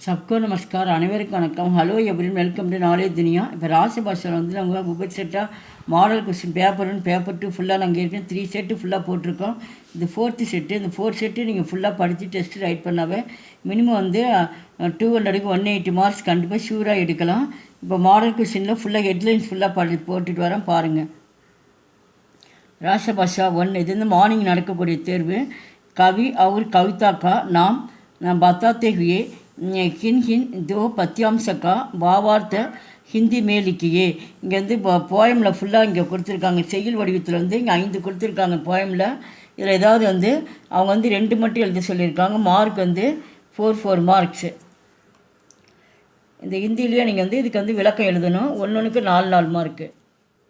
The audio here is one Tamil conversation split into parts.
सबको नमस्कार अनेवरुक्कुम वणक्कम hello everyone welcome to knowledge दुनिया இப்போ ராசி பாஷையில் வந்து நம்ம ஒவ்வொரு செட்டாக மாடல் கொஸ்டின் பேப்பர் 1 பேப்பர் 2 ஃபுல்லாக நாங்கள் ஏற்கனவே 3 செட்டு ஃபுல்லாக போட்டிருக்கோம். இது 4th செட்டு. இந்த 4 செட்டு நீங்கள் ஃபுல்லாக படித்து டெஸ்ட் ரைட் பண்ணாவே மினிமம் வந்து 200க்கு 180 மார்க்ஸ் கண்டிப்பாக ஷூராக எடுக்கலாம். இப்போ மாடல் கொஸ்டினில் ஃபுல்லாக ஹெட்லைன்ஸ் ஃபுல்லாக போட்டுட்டு வரேன் பாருங்கள். ராசி பாஷா 1 இது வந்து மார்னிங் நடக்கக்கூடிய தேர்வு. कवि और कविता का नाम बताते हुए किन किन दो पद्यांश का भावार्थ ஹிந்தி மேலிக்கியே. இங்கே வந்து இப்போ போயமில் ஃபுல்லாக இங்கே கொடுத்துருக்காங்க. செய்யுள் வடிவத்தில் வந்து இங்கே 5 கொடுத்துருக்காங்க போயமில். இதில் ஏதாவது வந்து அவங்க வந்து 2 மட்டும் எழுத சொல்லியிருக்காங்க. மார்க் வந்து 4 மார்க்ஸு. இந்த ஹிந்திலேயே நீங்கள் வந்து இதுக்கு வந்து விளக்கம் எழுதணும். ஒன்றுக்கு 4 மார்க்கு.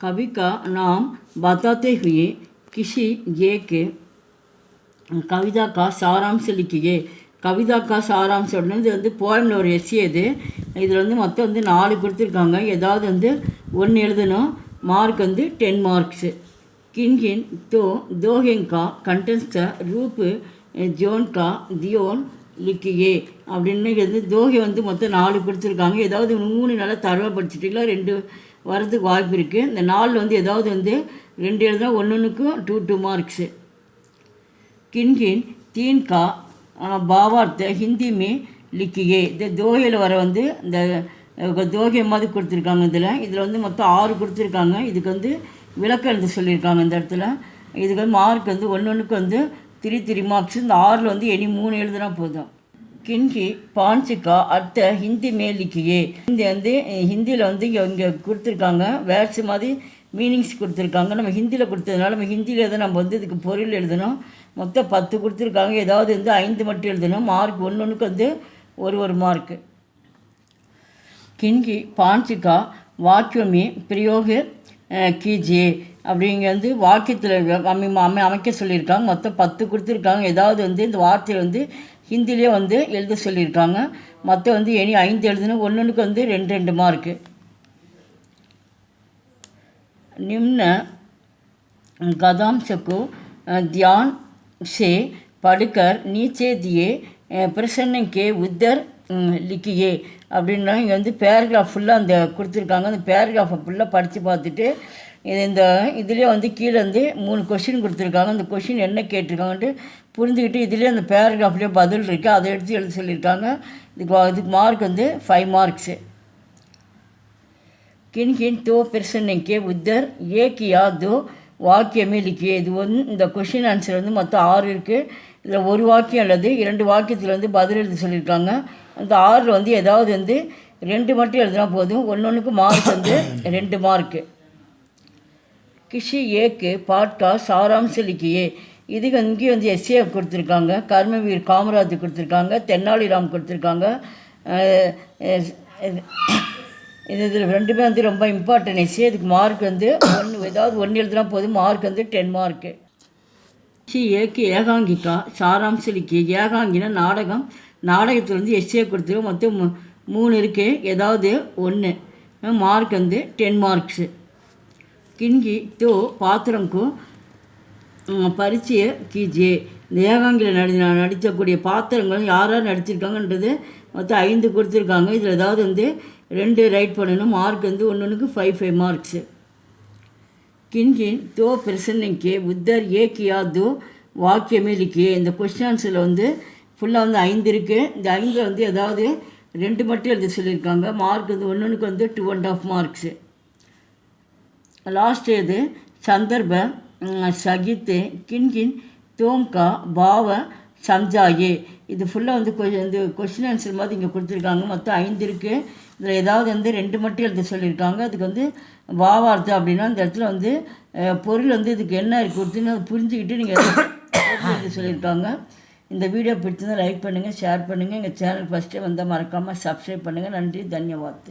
கவிக்கா நாம் பத்தாத்தே ஹுயே கிசி ஏக்கு கவிதா கா சாராம்ச லிக்கியே. கவிதா கா சாராம்சம் இது வந்து போயமில் ஒரு எஸ்ஸே இது. இதில் வந்து மொத்தம் வந்து 4 கொடுத்துருக்காங்க. ஏதாவது வந்து 1 எழுதணும். மார்க் வந்து 10 மார்க்ஸு. கின்கின் தோஹெங்கா கண்டென்ஸ்ட ரூப்பு ஜோன்கா தியோன் லிக்கியே அப்படின்னு வந்து தோகை வந்து மொத்தம் 4 கொடுத்துருக்காங்க. ஏதாவது 3 நல்லா தரவாக படிச்சுட்டிங்களா 2 வரதுக்கு வாய்ப்பு இருக்குது. இந்த 4 வந்து ஏதாவது வந்து 2 எழுதுனா ஒன்றுக்கு 2 மார்க்ஸு. किन तीन का भावार्थ हिंदी में लिखिए. இந்த தோகையில் வர வந்து இந்த தோகை மாதிரி கொடுத்துருக்காங்க. இதில் வந்து மொத்தம் 6 கொடுத்துருக்காங்க. இதுக்கு வந்து விளக்கம் எழுத சொல்லியிருக்காங்க. இந்த இடத்துல இதுக்கு வந்து மார்க் வந்து ஒன்றுக்கு வந்து 3 மார்க்ஸ். இந்த 6 வந்து இனி 3 எழுதுனா போதும். கின்கி பான்சிக்கா அர்த்த ஹிந்தி மே லிக்கியே. இந்த வந்து ஹிந்தியில் வந்து இங்கே கொடுத்துருக்காங்க. வேர்ட்ஸ் மாதிரி மீனிங்ஸ் கொடுத்துருக்காங்க. நம்ம ஹிந்தியில் கொடுத்ததுனால நம்ம ஹிந்தியில் தான் நம்ம வந்து இதுக்கு பொருள் எழுதணும். மொத்தம் 10 கொடுத்துருக்காங்க. ஏதாவது வந்து 5 மட்டும் எழுதணும். மார்க் ஒன்றுக்கு வந்து ஒரு மார்க்கு. கின்கி பான்சிக்கா வாக்கியமே பிரயோக கீஜியே அப்படிங்க வந்து வாக்கியத்தில் அமைக்க சொல்லியிருக்காங்க. மொத்தம் 10 கொடுத்துருக்காங்க. ஏதாவது வந்து இந்த வார்த்தையை வந்து ஹிந்திலே வந்து எழுத சொல்லியிருக்காங்க. மொத்தம் வந்து இனி 5 எழுதணும். ஒன்றுக்கு வந்து 2 மார்க்கு. निम्न गदांश को ध्यान से पढ़कर नीचे दिए प्रश्न के उत्तर लिखिए அப்படின்னா இங்கே வந்து பேராகிராஃப் ஃபுல்லாக அந்த கொடுத்துருக்காங்க. அந்த பேராகிராஃபை ஃபுல்லாக படித்து பார்த்துட்டு இந்த இதுலேயே வந்து கீழே வந்து 3 கொஷின் கொடுத்துருக்காங்க. அந்த கொஷின் என்ன கேட்டிருக்காங்கன்ட்டு புரிஞ்சுக்கிட்டு இதுலேயே அந்த பேராகிராஃப்லேயே பதில் இருக்குது. அதை எடுத்து எழுத சொல்லியிருக்காங்க. இதுக்கு மார்க் வந்து 5 மார்க்ஸு. किन किन 2 प्रश्न के उत्तर एक या 2 वाक्य में लिखिए. இது வந்து இந்த கொஷின் ஆன்சர் வந்து மொத்தம் 6 இருக்குது. இதில் ஒரு வாக்கியம் அல்லது 2 வாக்கியத்தில் வந்து பதில் எழுத சொல்லியிருக்காங்க. அந்த 6 வந்து ஏதாவது வந்து 2 மட்டும் எழுதினா போதும். ஒன்றுக்கு மார்க் வந்து 2 மார்க்கு. கிஷி ஏக்கு பாட்கா சாராம்ச லிக்கியே. இதுக்கு இங்கே வந்து எஸ்ஏ கொடுத்துருக்காங்க. கர்மவீர் காமராஜ் கொடுத்துருக்காங்க. தென்னாலிராம் கொடுத்துருக்காங்க. இதில் 2 வந்து ரொம்ப இம்பார்ட்டன்ட் எஸ்ஸே. இதுக்கு மார்க் வந்து ஏதாவது 1 எழுதுனா போதும். மார்க் வந்து 10 மார்க்கு. ஏக்கு ஏகாங்கிக்கா சாராம்ச லிக்கிய. ஏகாங்கினா நாடகத்தில் வந்து எஸ்ஏ கொடுத்துருக்கோம். மொத்தம் 3 இருக்குது. ஏதாவது 1 மார்க் வந்து 10 மார்க்ஸு. கின்கி பாத்திரம்க்கு பரிச்சய கீஜே. இந்த ஏகாங்கியில் நடித்தக்கூடிய பாத்திரங்கள் யார் நடிச்சிருக்காங்கன்றது மொத்தம் 5 கொடுத்துருக்காங்க. இதில் ஏதாவது வந்து 2 ரைட் பண்ணணும். மார்க் வந்து ஒன்றுக்கு 5 மார்க்ஸு. கின்கின் பிரச்சனைக்கு உத்தர் ஏக்கியா 2 வாக்கியமே லிக்கியே. இந்த கொஸ்டின் ஆன்சரில் வந்து ஃபுல்லாக வந்து 5 இருக்குது. இந்த 5 வந்து ஏதாவது 2 மட்டும் எழுத சொல்லியிருக்காங்க. மார்க் வந்து ஒன்றுக்கு வந்து 2.5 மார்க்ஸு. லாஸ்ட் இது சந்தர்ப்ப சகித்து கின்கின் தோங்கா பாவ சம்ஜாயே. இது ஃபுல்லாக வந்து இந்த கொஸ்டின் ஆன்சர் மாதிரி இங்கே கொடுத்துருக்காங்க. மொத்தம் 5 இருக்குது. இதில் ஏதாவது வந்து 2 மட்டும் எழுத சொல்லியிருக்காங்க. அதுக்கு வந்து பாவார்த்தம் அப்படின்னா இந்த இடத்துல வந்து பொருள் வந்து இதுக்கு என்ன கொடுத்துன்னு அதை புரிஞ்சுக்கிட்டு நீங்கள் எழுத சொல்லியிருக்காங்க. இந்த வீடியோ பிடிச்சிருந்தால் லைக் பண்ணுங்கள், ஷேர் பண்ணுங்கள். எங்கள் சேனல் ஃபஸ்ட்டே வந்தால் மறக்காமல் சப்ஸ்கிரைப் பண்ணுங்கள். நன்றி, தன்யவாத்.